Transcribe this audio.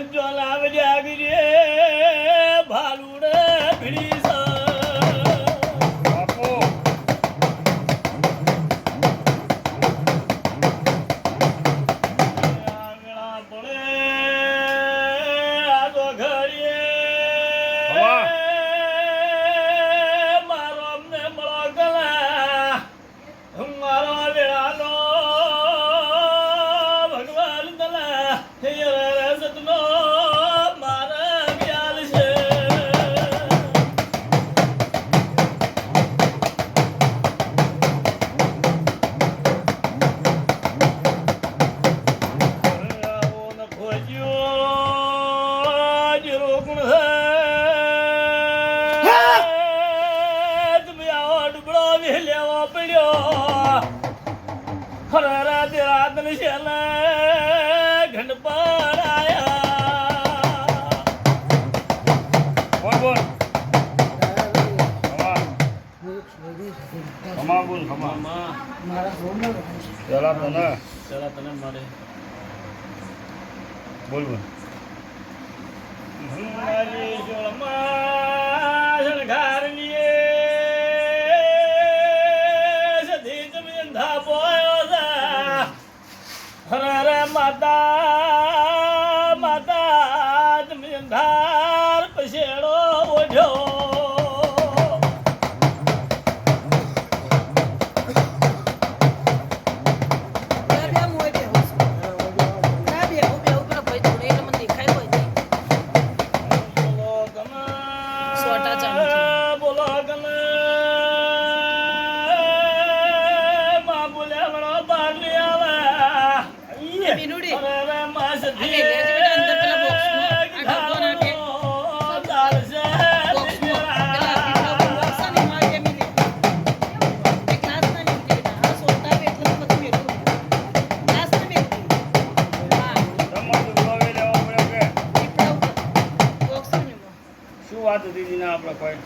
જોલાવ જાગજે ભાલુડ ભીડી બાપો આંગણા પડે આ તો ઘડીએ મારો અમને મળો ગલા મારો વેળાનો ભગવાન દલા સતનો મારા વ્યાલ છે તમે આવો ડુબળો લેવો પડ્યો હરા રાતે રાત ને ઘંટ પર આયા બોલ ખમા બોલ ખમા મારા પેલા તને મારે બોલ બોલ મારી જોળમાં શણગારનીએ સધી જમીન ધાપોયો જા હરે માતા માતા જમીન ધાર પછેડો ઓઢ્યો શું વાત હતી આપણે કોઈ